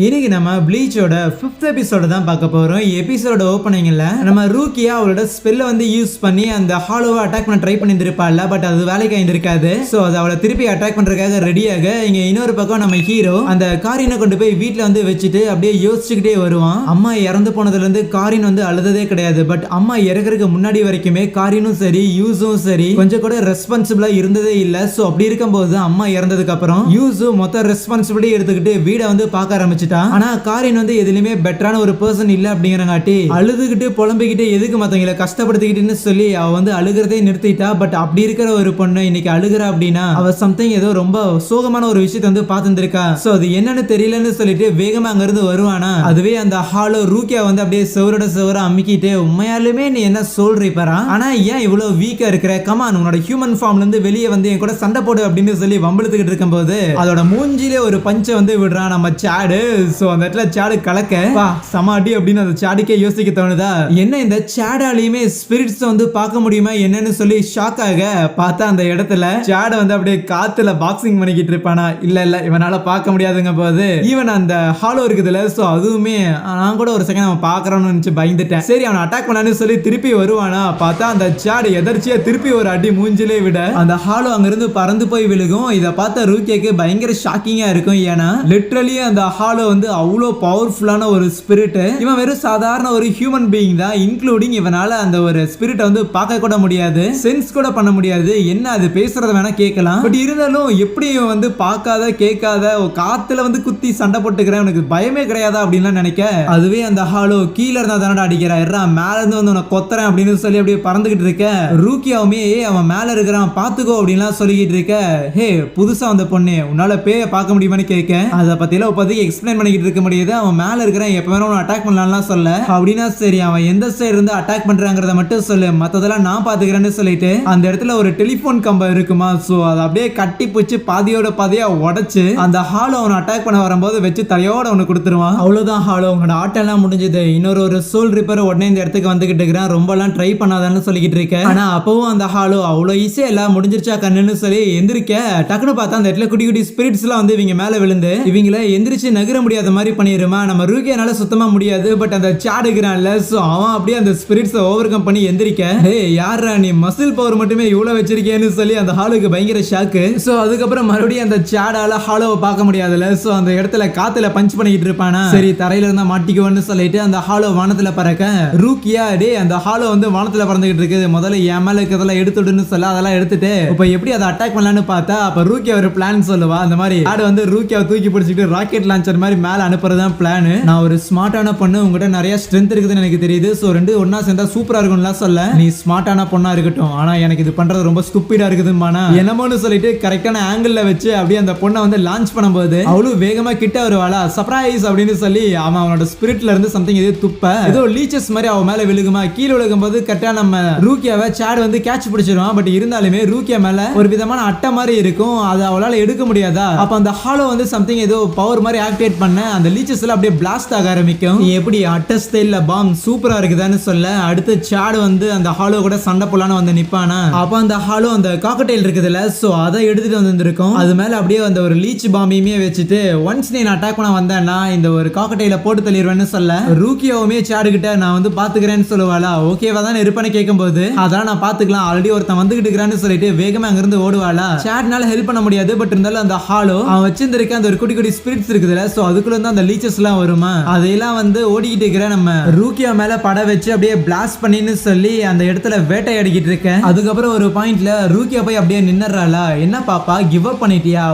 இன்னைக்கு நம்ம ப்ளீச்சோட 5th எபிசோட தான் பார்க்க போறோம். எபிசோட ஓப்பனிங்ல நம்ம ரூக்கியா அவளோட ஸ்பெல்ல வந்து யூஸ் பண்ணி அந்த ஹாலோவை அட்டாக் பண்ண ட்ரை பண்ணியிருப்பாள்ல, பட் அது வேலைக்கு ஆயிருக்காது. சோ அது அவளை திருப்பி அட்டாக் பண்றதுக்காக ரெடியாக இங்க இன்னொரு பக்கம் நம்ம ஹீரோ அந்த காரினை கொண்டு போய் வீட்டுல வந்து வச்சுட்டு அப்படியே யோசிச்சுக்கிட்டே வருவான். அம்மா இறந்து போனதுல இருந்து காரின் வந்து அழுததே கிடையாது. பட் அம்மா இறக்குறதுக்கு முன்னாடி வரைக்குமே காரினும் சரி யூஸும் சரி கொஞ்சம் கூட ரெஸ்பான்சிபிளா இருந்ததே இல்ல. சோ அப்படி இருக்கும்போது அம்மா இறந்ததுக்கு அப்புறம் யூஸு மொத்த ரெஸ்பான்சிபிலிட்டி எடுத்துக்கிட்டு வீடை வந்து பார்க்க ஆரம்பிச்சுட்டான். ஆனா காரின் வந்து எதுலயுமே பெட்டரான ஒரு பர்சன் இல்ல அப்படிங்கறங்காட்டி அழுதுகிட்டு புலம்பிக்கிட்டு எதுக்கு மத்தவங்களை கஷ்டப்படுத்திக்கிட்டுன்னு சொல்லி அவ வந்து அழுகிறதே நிறுத்திட்டா. பட் அப்படி இருக்கிற ஒரு பொண்ணு இன்னைக்கு அழுகிறா அப்படின்னா அவ சம்திங் ஏதோ ரொம்ப சோகமான ஒரு விஷயத்தை வந்து பார்த்துருக்கா. சோ அது என்னன்னு தெரியலன்னு சொல்லிட்டு வேகமா அங்க இருந்து வருவானா. அதுவே அந்த ஹாலோ ரூக்கியா வந்து அப்படியே செவரோட செவர அமுக்கிட்டு உண்மையாலுமே நீ என்ன சொல்றீப்பரா, ஆனா ஏன் இவ்வளவு வீக்கா இருக்கிற, கமான் உன்னோட ஹியூமன் ஃபார்ம்ல இருந்து வெளியே வந்து என் கூட சண்டை போடு அப்படின்னு சொல்லி வம்பிழுத்துக்கிட்டு இருக்கும்போது அதோட மூஞ்சிலே ஒரு பஞ்சை வந்து விடுறான் நம்ம சாடு. சோ அந்த இடத்துல சாடு கலக்க வா சமாடி அப்படின்னு அந்த சாடுக்கே யோசிக்க தோணுதா. என்ன இந்த சாடாலையுமே ஸ்பிரிட்ஸ் வந்து பார்க்க முடியுமா என்னன்னு சொல்லி ஷாக் ஆக பார்த்தா அந்த இடத்துல சாட வந்து அப்படியே காத்துல பாக்ஸிங் பண்ணிக்கிட்டு இருப்பானா. இல்ல இவனால பார்க்க முடியாதுங்க போது ஈவன் அந்த ஹாலோ இருக்குதுல. சோ அதுவுமே நான் கூட ஒரு செகண்ட் அவன் பாக்குறான்னு நினைச்சு பயந்துட்டேன். சரி அவன் அட்டாக் பண்ணான்னு சொல்லி திருப்பி வருவானா. பார்த்தா அந்த சாடு எதர்ச்சியா திருப்பி ஒரு அடி மூஞ்சிலே விட அந்த ஹாலோ அங்கிருந்து பறந்து போய் விழுகும். இதை பார்த்த ரூக்கியாக்கு பயங்கர ஷாக்கிங்கா இருக்கும். ஏன்னா லிட்டரலி அந்த ஹாலோ வந்து அவ்வளோ பவர்ஃபுல்லான ஒரு ஸ்பிரிட். இவன் வெறும் சாதாரண ஒரு ஹியூமன் பீயிங் தான். இன்க்ளூடிங் இவனால அந்த ஒரு ஸ்பிரிட்டை வந்து பார்க்க கூட முடியாது, சென்ஸ் கூட பண்ண முடியாது. என்ன அது பேசுறத வேணா கேட்கலாம். பட் இருந்தாலும் எப்படி இவன் வந்து பார்க்காத கேட்காத காத்துல வந்து குத்தி சண்டை போட்டுக்கிறேன் உனக்கு பயமே கிடையாதா அப்படின்னு நினைக்க. அதுவே அந்த ஹாலோ கீழே இருந்தா தானடா அடிக்கிறான், மேல இருந்து வந்து உனக்கு கொத்துறேன் அப்படின்னு சொல்லி அப்படியே பறந்துகிட்டு இருக்க. ரூக்கியாவுமே அவன் மேல இருக்கிறான் பாத்துக்கோ அப்படின்லாம் சொல்லிக்கிட்டு இருக்க. ஹே புதுசா வந்த பொண்ணு உன்னால பேய பார்க்க முடியுமான்னு கேட்க. அதை பத்திலாம் இப்போதைக்கு எக்ஸ்பிளைன் பண்ணிக்கிட்டு இருக்க முடியாது. அவன் மேல இருக்கிறான் எப்ப வேணும் அட்டாக் பண்ணலாம்லாம் சொல்ல. அப்படின்னா சரி அவன் எந்த சைடு இருந்து அட்டாக் பண்றாங்கிறத மட்டும் சொல்லு, மத்ததெல்லாம் நான் பாத்துக்கிறேன்னு சொல்லிட்டு அந்த இடத்துல ஒரு டெலிபோன் கம்பம் இருக்குமா. சோ அதை அப்படியே கட்டி பிடிச்சு பாதியோட பாதியா உடைச்சு அந்த ஹாலோ அவனை அட்டாக் பண்ண வரும்போது வச்சு தலையோட அவனுக்கு கொடுத்துருவான். அவ்வளவுதான் ஹாலோ உன்னோட ஆட்டெல்லாம் முடிஞ்சது. இன்னொரு சோல் ரிப்பர் உடனே இந்த இடத்துக்கு வந்துகிட்டு இருக்கிறான். ரொம்ப எல்லாம் ட்ரை பண்ணாதான்னு சொல்லிக்கிட்டு இருக்கேன். ஆனா அப்பவும் அந்த ஹாலோ அவ்வளவு ஈஸியா எல்லாம் முடிஞ்சிருச்சா கண்ணுன்னு சொல்லி எந்திரிக்க டக்குன்னு பார்த்தா அந்த இடத்துல குட்டி குட்டி ஸ்பிரிட்ஸ் எல்லாம் வந்து இவங்க மேல விழுந்து இவங்கள எந்திரிச்சு நகர முடியாத மாதிரி பண்ணிருமா. நம்ம ரூக்கியானால சுத்தமா முடியாது. பட் அந்த சாடுகிறான்ல, சோ அவன் அப்படியே அந்த ஸ்பிரிட்ஸை ஓவர் கம் பண்ணி எந்திரிக்க. டேய் யாரா நீ மசில் பவர் மட்டுமே இவ்வளவு வச்சிருக்கேன்னு சொல்லி அந்த ஹாலுக்கு பயங்கர ஷாக்கு. சோ அதுக்கப்புறம் மறுபடியும் அந்த சாடால ஹாலோவை பார்க்க முடியாதுல. சோ அந்த இடத்துல காத்துல பஞ்ச் பண்ணிக்கிட்டு இருப்பானா. சரி தரையில இருந்தா மாட்டிக்குவோன்னு சொல்லிட்டு அந்த ஹாலோ வானத்துல பறக்க ரூக்கியா டே அந்த ஹாலோ வந்து வானத்துல பறந்துகிட்டு இருக்குது, முதல்ல என் மேல இருக்கிறதெல்லாம் எடுத்துடுன்னு சொல்ல. அதெல்லாம் எடுத்துட்டு இப்ப எப்படி அதை அட்டாக் பண்ணலான்னு பார்த்தா அப்ப ரூக்கியா ஒரு பிளான் சொல்லுவா. அந்த மாதிரி ஆடு வந்து ரூக்கியாவை தூக்கி பிடிச்சிட்டு ராக்கெட் லான்ச்சர் மாதிரி மேல அனுப்புறதுதான் பிளான். நான் ஒரு ஸ்மார்ட்டான பொண்ணு, உங்ககிட்ட நிறைய ஸ்ட்ரென்த் இருக்குதுன்னு எனக்கு தெரியுது. சோ ரெண்டு ஒன்னா சேர்ந்தா சூப்பரா இருக்கும்லாம் சொல்ல. நீ ஸ்மார்ட்டான பொண்ணா இருக்கட்டும், ஆனா எனக்கு இது பண்றது ரொம்ப ஸ்டூபிடா இருக்குதுமானா என்னமோன்னு சொல்லிட்டு கரெக்டான ஆங்கிள் வச்சு அப்படியே அந்த பொண்ணை வந்து லான்ச் பண்ணும்போது அவ்வளவு வேகமா கிட்ட வருவாளா. சர்ப்ரைஸ் அப்படின்னு சொல்லி அவன் அவனோட ஸ்பிரிட்ல இருந்து சம்திங் ஏதோ துப்ப ஏதோ லீச்சஸ் மாதிரி அவன் மேல விழுகுமா. கீழே விழுகும் போது கரெக்டா நம்ம ரூக்கியாவை சாட் வந்து கேட்ச் பிடிச்சிருவான். பட் இருந்தாலுமே ரூக்கியா மேல ஒரு விதமான அட்டை மாதிரி இருக்கும், அதை அவளால எடுக்க முடியாதா. அப்ப அந்த ஹாலோ வந்து சம்திங் ஏதோ பவர் மாதிரி ஆக்டிவேட் பண்ண அந்த லீச்சஸ் எல்லாம் அப்படியே பிளாஸ்ட் ஆக ஆரம்பிக்கும். எப்படி அட்டை ஸ்டைல்ல பாம் சூப்பரா இருக்குதான்னு சொல்ல அடுத்து சாட் வந்து அந்த ஹாலோ கூட சண்டை போலான்னு வந்து நிப்பானா. அப்ப அந்த ஹாலோ அந்த காக்கடைல் இருக்குதுல்ல, சோ அதை எடுத்துட்டு வந்திருக்கும். அது மேல அப்படியே அந்த ஒரு லீச் பாம்பையுமே வச்சுட்டு ஒன்ஸ் நீ அட்டாக் பண்ண வந்தேன்னா இந்த ஒரு காக்கடைல போட்டு தள்ளிடுவேன்னு சொல்ல. ரூக்கியாவுமே சாடு கிட்ட நான் வந்து பாத்துக்கிறேன்னு சொல்லுவாளா. ஓகேவா தான் இருப்பேன்னு கேட்கும்போது அதெல்லாம் நான் பாத்துக்கலாம், ஆல்ரெடி ஒருத்தன் வந்துகிட்டு இருக்கிறான்னு சொல்லிட்டு வேகமா அங்க இருந்து ஓடுவாளா. சாட்னால ஹெல்ப் பண்ண முடியாது. பட் இருந்தாலும் அந்த ஹாலோ அவன் வச்சிருந்திருக்க அந்த ஒரு குட்டி குட்டி ஸ்பிரிட்ஸ் இருக்குதுல, சோ அதுக்குள்ள இருந்து அந்த லீச்சஸ் எல்லாம் வருமா. அதையெல்லாம் வந்து ஓடிக்கிட்டு இருக்கிற நம்ம ரூக்கியா மேல பட வச்சு அப்படியே பிளாஸ்ட் பண்ணின்னு சொல்லி அந்த இடத்துல வேட்டையாடிக்கிட்டு இருக்கேன். அதுக்கப்புறம் ஒரு பாயிண்ட்ல ரூக்கியா போய் அப்படியே நின்னுறாளா. என்ன பாப்பா கிவ் அப் பண்ணிட்டியா,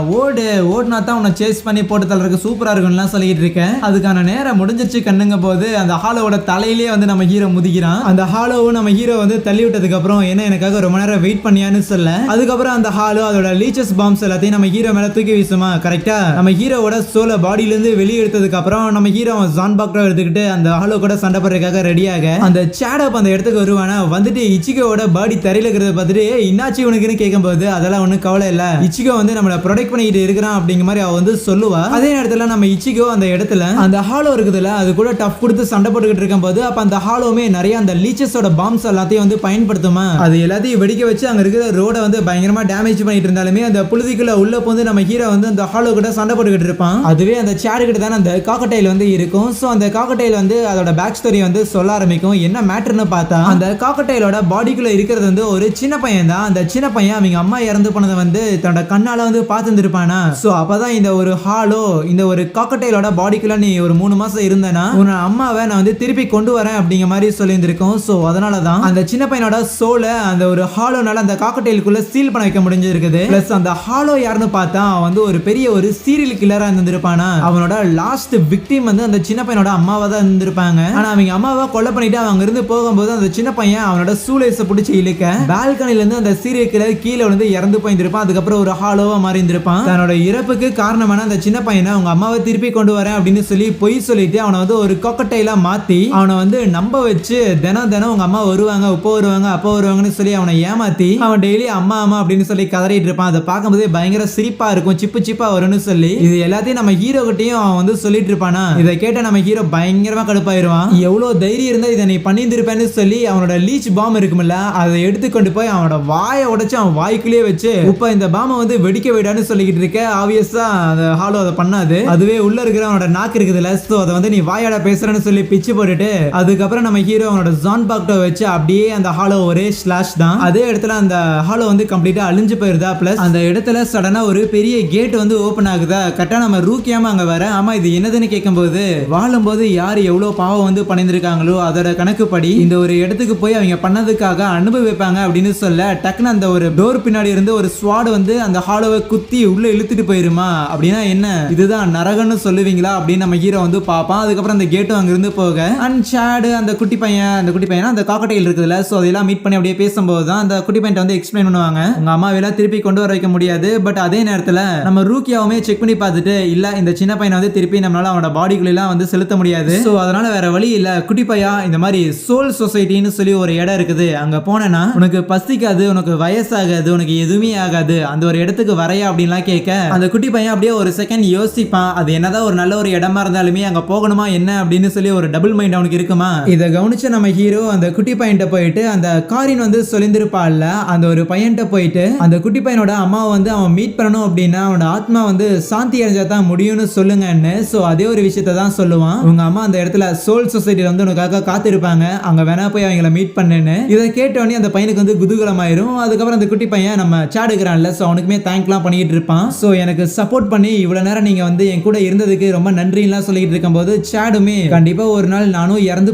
ஓடுனா தான் உன்னை சேஸ் பண்ணி போட்டு தள்ளுறதுக்கு சூப்பரா இருக்கும்லாம் சொல்லிட்டு இருக்கேன். அதுக்கான நேரம் முடிஞ்சிருச்சு கண்ணுங்க போது அந்த ஹாலோவோட தலையிலேயே வந்து நம்ம ஹீரோ முதிக்கிறான். அந்த ஹாலோவும் நம்ம ஹீரோ வந்து தள்ளி விட்டதுக்கு அப்புறம் என்ன எனக்காக ரொம்ப நேரம் வெயிட் பண்ணியான்னு சொல்ல. அதுக்கப்புறம் அந்த ஹாலோ அதோட லீச்சஸ் பாம்ஸ் எல்லாத்தையும் நம்ம ஹீரோ மேல தூக்கி வீசுமா. கரெக்டா நம்ம ஹீரோவோட சோல பாடியில இருந்து வெளியே எடுத்ததுக்கு அப்புறம் நம்ம ஹீரோ ஜான் பாக்டர் எடுத்துக்கிட்டு அந்த ஹாலோ கூட சண்டை போடுறதுக்காக ரெடியாக அந்த சாடப் அந்த இடத்துக்கு வருவானா. வந்துட்டு இச்சிகோவோட பாடி தரையில இருக்கிறத பார்த்துட்டு இன்னாச்சி உனக்குன்னு கேட்கும்போது அதெல்லாம் ஒன்றும் கவலை இல்ல, இச்சிகோ வந்து நம்மளை ப்ரொடெக்ட் பண்ணிக்கிட்டு இருக்கிறான் அப்படிங்கிற மாதிரி அவ வந்து சொல்லுவா. அதே நேரத்துல நம்ம இச்சிகோ அந்த இடத்துல அந்த ஹாலோ இருக்குதுல அது கூட டஃப் கொடுத்து சண்டை போட்டுக்கிட்டு இருக்கும் போது அப்ப அந்த ஹாலோமே நிறைய அந்த லீச்சஸோட பாம்ஸ் எல்லாத்தையும் வந்து பயன்படுத்துமா. அது எல்லாத்தையும் வெடிக்க வச்சு அங்க இருக்கிற ரோட வந்து பயங்கரமா டேமேஜ் பண்ணிட்டு இருந்தாலுமே அந்த புழுதிக்குள்ள உள்ள போந்து நம்ம ஹீரோ வந்து அந்த ஹாலோ கூட சண்டை போட்டுக்கிட்டு இருப்பான். அதுவே அந்த சாடு கிட்ட தானே அந்த காக்கடைல் வந்து இருக்கும். ஸோ அந்த காக்கடைல் வந்து அதோட பேக் ஸ்டோரி வந்து சொல்ல ஆரம்பிக்கும். என்ன மேட்டர்னு பார்த்தா அந்த காக்கடைலோட பாடிக்குள்ள இருக்கிறது வந்து ஒரு சின்ன பையன் தான். அந்த சின்ன பையன் அவங்க அம்மா இறந்து போனதை வந்து தன்னோட கண்ணால வந்து பார்த்துருப்பானா. ஸோ அப்பதான் இந்த ஒரு ஹாலோ இந்த ஒரு காக்கடைலோட பாடிக்குள்ள நீ ஒரு 3 மாசம் இருந்தனா உன் அம்மாவை நான் வந்து திருப்பி கொண்டு வரேன் அப்படிங்கிற மாதிரி சொல்லியிருந்திருக்கோம். ஸோ அதனால தான் அந்த சின்ன பையனோட சோலை அந்த ஒரு ஹாலோனால அந்த காக்கடைலுக்குள்ள சீல் பண்ண வைக்க முடிஞ்சிருக்குது. பிளஸ் அந்த ஹாலோ யாருன்னு பார்த்தா அவன் வந்து ஒரு பெரிய ஒரு சீரியல் கில்லரா இருந்திருப்பானா. அவனோட லாஸ்ட் விக்டிம் வந்து அந்த சின்ன பையனோட அம்மாவா தான் இருந்திருப்பாங்க. ஆனா அவங்க அம்மாவை கொலை பண்ணிட்டு அவங்க இருந்து போகும்போது அந்த சின்ன பையன் அவனோட சூலேஸை பிடிச்சி இழுக்க பால்கனில இருந்து அந்த சீரியல் கில்லர் கீழே வந்து இறந்து போயிருப்பான். அதுக்கப்புறம் ஒரு ஹாலோவா மாறி இருந்திருப்பான். தன்னோட இறப்புக்கு காரணமான அந்த சின்ன பையனை அவங்க அம்மாவை திருப்பி கொண்டு வரேன் அப்படின்னு சொல்லி பொய் சொல்லிட்டு அவனை வந்து ஒரு காக்கடைலா மாத்தி அவனை வந்து நம்ப வச்சு தினம் தினம் உங்க அம்மா வருவாங்க, இப்போ வருவாங்க, அப்போ வருவாங்கன்னு சொல்லி அவனை ஏமாத்தி அவன் டெய்லி அம்மா அம்மா அப்படின்னு சொல்லி கதறிட்டு இருப்பான். அதை பார்க்கும்போது பயங்கர சிரிப்பா இருக்கும், சிப்பு சிப்பா வரும்னு சொல்லி இது எல்லாத்தையும் நம்ம ஹீரோ கிட்டையும் அவன் வந்து சொல்லிட்டு இருப்பானா. இதை கேட்ட நம்ம ஹீரோ பயங்கரமா கடுப்பாயிருவான். எவ்வளவு தைரியம் இருந்தா இதை நீ பண்ணியிருந்திருப்பேன்னு சொல்லி அவனோட லீச் பாம் இருக்கும்ல அதை எடுத்துக்கொண்டு போய் அவனோட வாயை உடைச்சு அவன் வாய்க்குள்ளேயே வச்சு இப்ப இந்த பாமை வந்து வெடிக்க விடான்னு சொல்லிக்கிட்டு இருக்க. ஆப்வியஸா அந்த ஹாலோ அதை பண்ணாது. அதுவே உள்ள இருக்கிற அவனோட நாக்கு இருக்குதுல்ல, சோ அதை வந்து நீ வாயாட பேசுறேன்னு சொல்லி பிச்சு போட்டுட்டு அதுக்கப்புறம் நம்ம ஹீரோ அவனோட ஜான் பாக்டோ வச்சு அப்படியே அந்த ஹாலோ ஒரே ஸ்லாஷ் தான். அதே இடத்துல அந்த ஹாலோ வந்து கம்ப்ளீட்டா அழிஞ்சு போயிருதா. பிளஸ் அந்த இடத்துல சடனா ஒரு பெரிய கேட் வந்து ஓபன் ஆகுதா. கரெக்டா நம்ம ரூக்கியாம அங்க வர ஆமா இது என்னதுன்னு கேட்கும்போது வாழும்போது யார் எவ்வளவு பாவம் வந்து பண்ணிருக்காங்களோ அதோட கணக்குப்படி இந்த ஒரு இடத்துக்கு போய் அவங்க பண்ணதுக்காக அனுபவிப்பாங்க அப்படின்னு சொல்ல டக்குன்னு அந்த ஒரு டோர் பின்னாடி இருந்து ஒரு ஸ்வாட் வந்து அந்த ஹாலோவை குத்தி உள்ள இழுத்துட்டு போயிருமா. அப்படின்னா என்ன இதுதான் நரகன்னு சொல்லுவீங்களா அப்படின்னு நம்ம ஹீரோ வந்து பார்ப்பான். அதுக்கப்புறம் அந்த கேட்டும் அங்க இருந்து போக அண்ட் சாடு அந்த குட்டி பையன் அந்த காக்கடைல் இருக்குதுல்ல, சோ அதெல்லாம் மீட் பண்ணி அப்படியே பேசும்போது தான் அந்த குட்டி பையன் வந்து எக்ஸ்பிளைன் பண்ணுவாங்க உங்க அம்மாவெல்லாம் திருப்பி கொண்டு வர வைக்க முடியாது. பட் அதே நேரத்துல நம்ம ரூக்கியாவுமே செக் பண்ணி பார்த்துட்டு இல்ல இந்த சின்ன பையனை வந்து திருப்பி நம்மளால அவனோட பாடிக்குள்ள எல்லாம் வந்து செலுத்த முடியாது. சோ அதனால வேற வழி இல்ல குட்டி பையா இந்த மாதிரி சோல் சொசைட்டின்னு சொல்லி ஒரு இடம் இருக்குது, அங்க போனேன்னா உனக்கு பசிக்காது, உனக்கு வயசாகாது, உனக்கு எதுவுமே ஆகாது, அந்த ஒரு இடத்துக்கு வரையா அப்படின்லாம் கேட்க அந்த குட்டி பையன் அப்படியே ஒரு செகண்ட் யோசிப்பான். அது என்னதான் ஒரு நல்ல ஒரு இடமா இருந்தாலுமே அங்க போகணுமா என்ன அப்படின்னு சொல்லி ஒரு டபுள் மைண்ட் அவனுக்கு இருக்குமா. இதை கவனிச்ச நம்ம ஹீரோ அந்த குட்டி பையன்ட்ட போயிட்டு அந்த காரின் வந்து சொல்லியிருப்பாள்ல அந்த ஒரு பையன்ட்ட போயிட்டு அந்த குட்டி பையனோட அம்மாவை வந்து அவன் மீட் பண்ணணும் அப்படின்னா அவனோட ஆத்மா வந்து சாந்தி அடைஞ்சா தான் முடியும்னு சொல்லுங்கன்னு. சோ அதே ஒரு விஷயத்தை தான் சொல்லுவான். உங்க அம்மா அந்த இடத்துல சோல் சொசைட்டில வந்து உனக்காக காத்திருப்பாங்க, அங்க வேணா போய் அவங்கள மீட் பண்ணுன்னு. இதை கேட்டோடனே அந்த பையனுக்கு வந்து குதூகலமாயிரும். அதுக்கப்புறம் அந்த குட்டி பையன் நம்ம சாடுக்கிறான்ல, சோ அவனுக்குமே தேங்க்லாம் பண்ணிட்டு இருப்பான். சோ எனக்கு சப்போர்ட் பண்ணி இவ்வளவு நேரம் நீங்க வந்து என் கூட இருந்ததுக்கு ரொம்ப நன்றிலாம் சொல்லிட்டு இருக்கும்போது சாடுமே கண்டிப்பா ஒரு நாள் நானும் இறந்து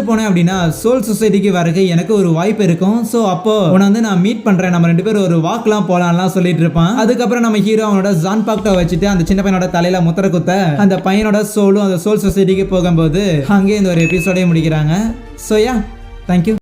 போனேன் அப்படின்னா சோல் சொசைட்டிக்கு வரக்கு எனக்கு ஒரு வாய்ப்பு இருக்கும். சோ அப்போ உன்னை வந்து நான் மீட் பண்றேன், நம்ம 2 பேரும் ஒரு வாக்லாம் போலாம்லாம் சொல்லிட்டு இருப்பான். அதுக்கப்புறம் நம்ம ஹீரோ அவனோட ஜான் பாக்டோ வச்சுட்டு அந்த சின்ன பையனோட தலையில முத்திர குத்த அந்த பையனோட சோலும் அந்த சோல் சொசைட்டிக்கு போகும்போது அங்கே இந்த ஒரு எபிசோடே முடிக்கிறாங்க. So yeah thank you.